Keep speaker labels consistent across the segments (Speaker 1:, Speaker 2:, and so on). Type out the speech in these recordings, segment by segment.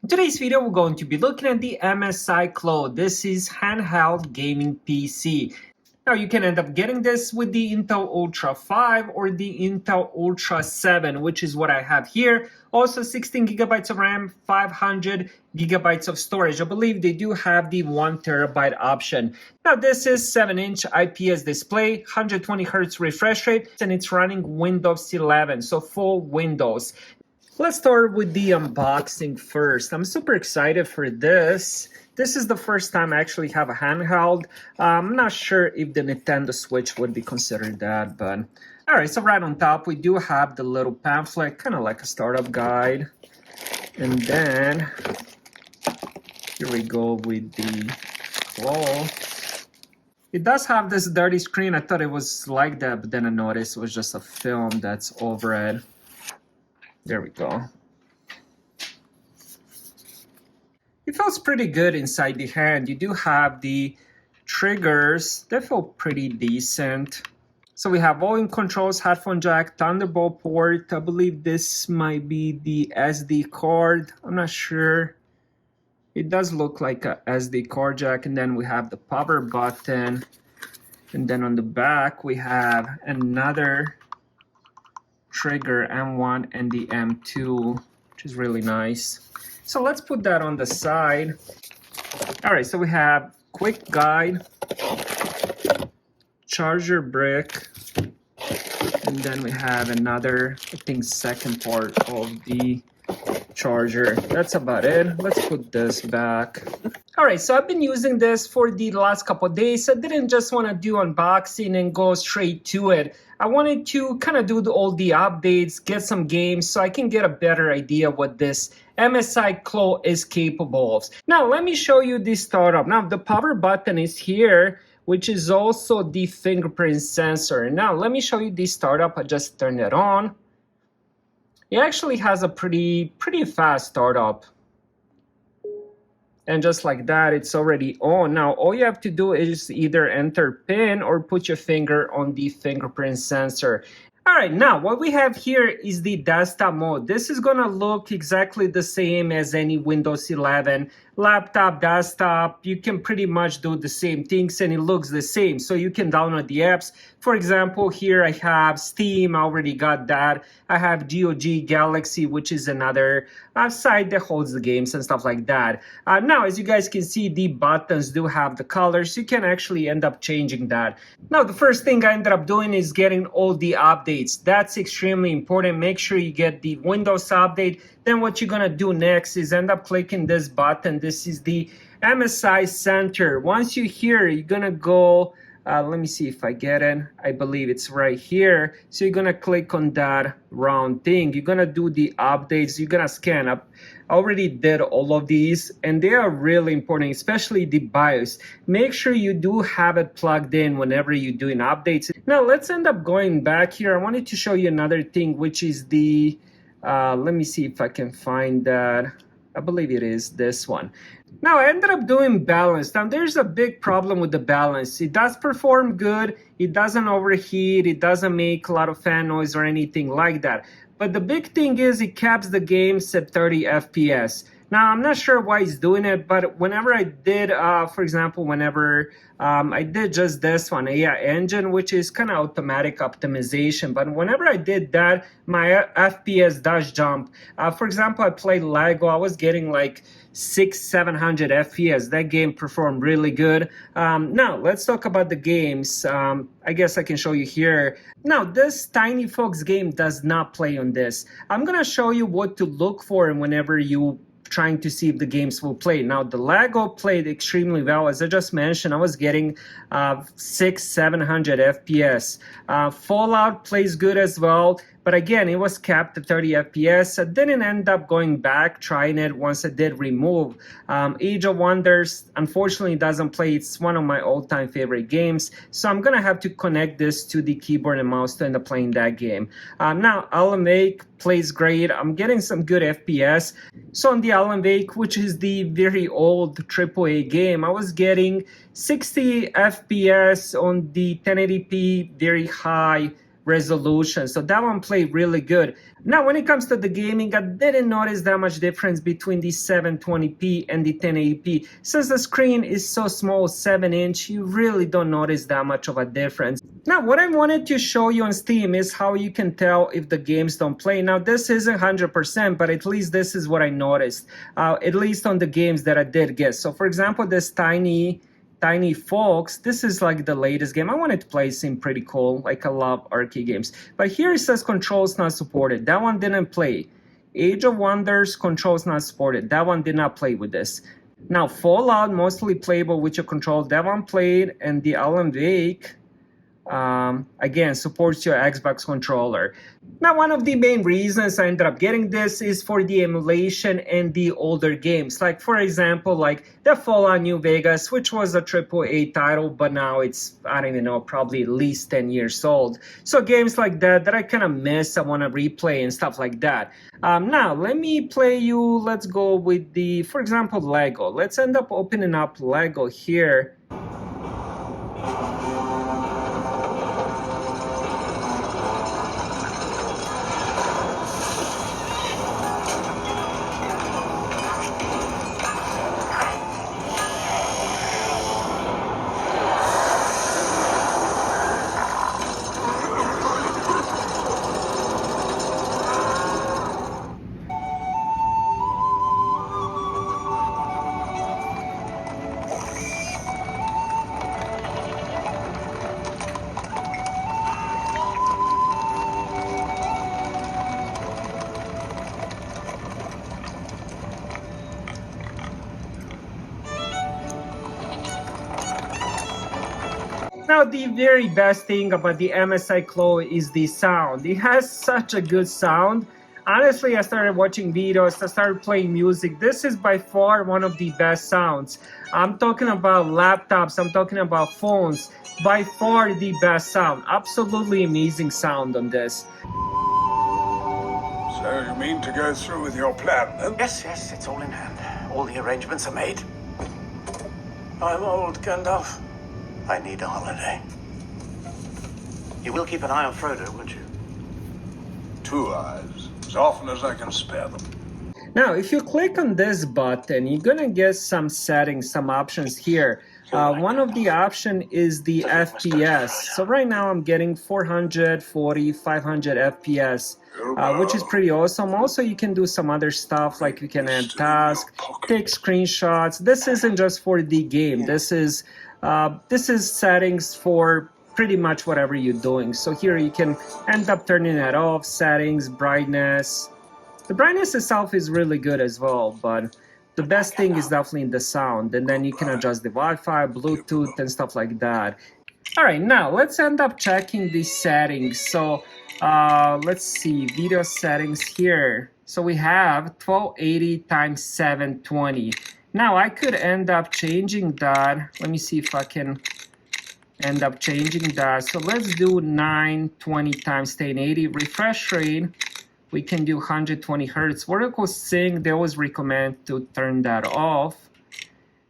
Speaker 1: In today's video, we're going to be looking at the MSI Claw. This is handheld gaming PC. Now you can end up getting this with the Intel Ultra 5 or the Intel Ultra 7, which is what I have here. Also 16 gigabytes of RAM, 500 gigabytes of storage. I believe they do have the 1 terabyte option. Now this is 7-inch IPS display, 120 Hz refresh rate, and it's running Windows 11, so full Windows. Let's start with the unboxing first. I'm super excited for this. This is the first time I actually have a handheld. I'm not sure if the Nintendo Switch would be considered that, but all right, so right on top, we do have the little pamphlet, kind of like a startup guide. And then here we go with the claw. It does have this dirty screen. I thought it was like that, but then I noticed it was just a film that's over it. There we go. It feels pretty good inside the hand. You do have the triggers. They feel pretty decent. So we have volume controls, headphone jack, Thunderbolt port. I believe this might be the SD card. I'm not sure. It does look like a SD card jack. And then we have the power button. And then on the back, we have another trigger, M1 and the M2, which is really nice. So let's put that on the side. All right, so we have quick guide, charger brick, and then we have another, I think, second part of the charger. That's about it. Let's put this back. All right, so I've been using this for the last couple of days. I didn't just want to do unboxing and go straight to it. I wanted to kind of do all the updates, get some games so I can get a better idea what this MSI Claw is capable of. Now, let me show you the startup. Now, the power button is here, which is also the fingerprint sensor. Now, let me show you the startup. I just turned it on. It actually has a pretty fast startup. And just like that, it's already on. Now, all you have to do is either enter PIN or put your finger on the fingerprint sensor. All right, now what we have here is the desktop mode. This is gonna look exactly the same as any Windows 11 laptop, desktop. You can pretty much do the same things and it looks the same. So you can download the apps. For example, here I have Steam, I already got that. I have GOG Galaxy, which is another site that holds the games and stuff like that. Now, as you guys can see, the buttons do have the colors. You can actually end up changing that. Now, the first thing I ended up doing is getting all the updates. That's extremely important. Make sure you get the Windows update. Then what you're gonna do next is end up clicking this button. This is the MSI Center. Once you're here, you're gonna go, let me see if I get it. I believe it's right here. So you're gonna click on that round thing. You're gonna do the updates. You're gonna scan up. I already did all of these and they are really important, especially the BIOS. Make sure you do have it plugged in whenever you're doing updates. Now let's end up going back here. I wanted to show you another thing, which is the, let me see if I can find that. I believe it is this one. Now I ended up doing balance. Now there's a big problem with the balance. It does perform good. It doesn't overheat. It doesn't make a lot of fan noise or anything like that. But the big thing is it caps the games at 30 FPS. Now, I'm not sure why he's doing it, but whenever I did, for example, whenever I did just this one, AI engine, which is kind of automatic optimization, but whenever I did that, my FPS does jump. For example, I played Lego, I was getting like 600-700 FPS. That game performed really good. Now, let's talk about the games. I guess I can show you here. Now, this Tiny Fox game does not play on this. I'm gonna show you what to look for whenever you trying to see if the games will play. Now, the Lego played extremely well. As I just mentioned, I was getting 600-700 FPS. Fallout plays good as well. But again, it was capped at 30 FPS. I didn't end up going back, trying it once I did remove. Age of Wonders, unfortunately, doesn't play. It's one of my all-time favorite games. So I'm going to have to connect this to the keyboard and mouse to end up playing that game. Now, Alan Wake plays great. I'm getting some good FPS. So on the Alan Wake, which is the very old AAA game, I was getting 60 FPS on the 1080p, very high resolution. So that one played really good. Now, when it comes to the gaming, I didn't notice that much difference between the 720p and the 1080p. Since the screen is so small, 7-inch, you really don't notice that much of a difference. Now, what I wanted to show you on Steam is how you can tell if the games don't play. Now, this isn't 100%, but at least this is what I noticed, at least on the games that I did get. So, for example, this Tiny Folks, this is like the latest game. I wanted to play, it seemed pretty cool. Like, I love arcade games. But here it says controls not supported. That one didn't play. Age of Wonders, controls not supported. That one did not play with this. Now, Fallout, mostly playable with your controls. That one played. And the Alan Wake, again, supports your Xbox controller. Now, one of the main reasons I ended up getting this is for the emulation and the older games. Like, for example, like the Fallout New Vegas, which was a AAA title, but now it's, I don't even know, probably at least 10 years old. So games like that I kind of miss, I want to replay and stuff like that. Now, let me play you, let's go with the, for example, Lego. Let's end up opening up Lego here. Now, the very best thing about the MSI Chloe is the sound. It has such a good sound. Honestly, I started watching videos, I started playing music. This is by far one of the best sounds. I'm talking about laptops, I'm talking about phones. By far the best sound. Absolutely amazing sound on this.
Speaker 2: So you mean to go through with your plan, then?
Speaker 3: Yes, it's all in hand. All the arrangements are made. I'm old, Gandalf. I need a holiday. You will keep an eye on Frodo, won't you?
Speaker 2: 2 eyes, as often as I can spare them.
Speaker 1: Now, if you click on this button, you're gonna get some settings, some options here. One of the option is the FPS. So right now I'm getting 440, 500 FPS, which is pretty awesome. Also, you can do some other stuff, like you can add tasks, take screenshots. This isn't just for the game. This is settings for pretty much whatever you're doing. So here you can end up turning it off, settings, brightness. The brightness itself is really good as well, but the best thing is definitely the sound. And then you can adjust the Wi-Fi, Bluetooth, and stuff like that. All right, now let's end up checking the settings. So let's see, video settings here. So we have 1280 times 720. Now I could end up changing that. Let me see if I can end up changing that. So let's do 920 times 1080. Refresh rate, we can do 120 hertz. Vertical sync, they always recommend to turn that off.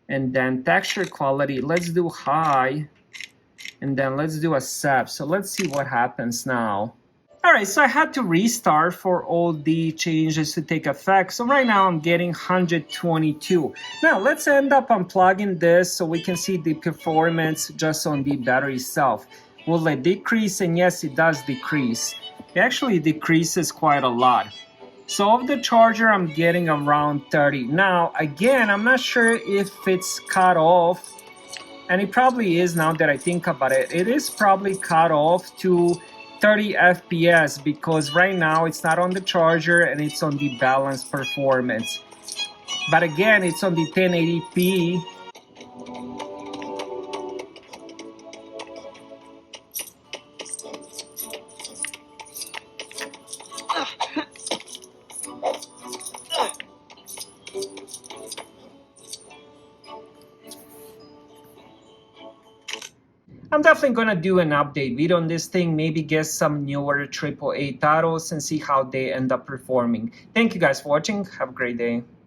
Speaker 1: And then texture quality, let's do high. And then let's do accept. So let's see what happens now. All right, so I had to restart for all the changes to take effect. So right now I'm getting 122. Now let's end up unplugging this so we can see the performance just on the battery itself. Will it decrease? And yes, it does decrease. It actually decreases quite a lot. So of the charger, I'm getting around 30. Now, again, I'm not sure if it's cut off. And it probably is now that I think about it. It is probably cut off to 30 FPS because right now it's not on the charger and it's on the balanced performance. But again, it's on the 1080p. I'm definitely going to do an update video on this thing, maybe get some newer AAA titles and see how they end up performing. Thank you guys for watching. Have a great day.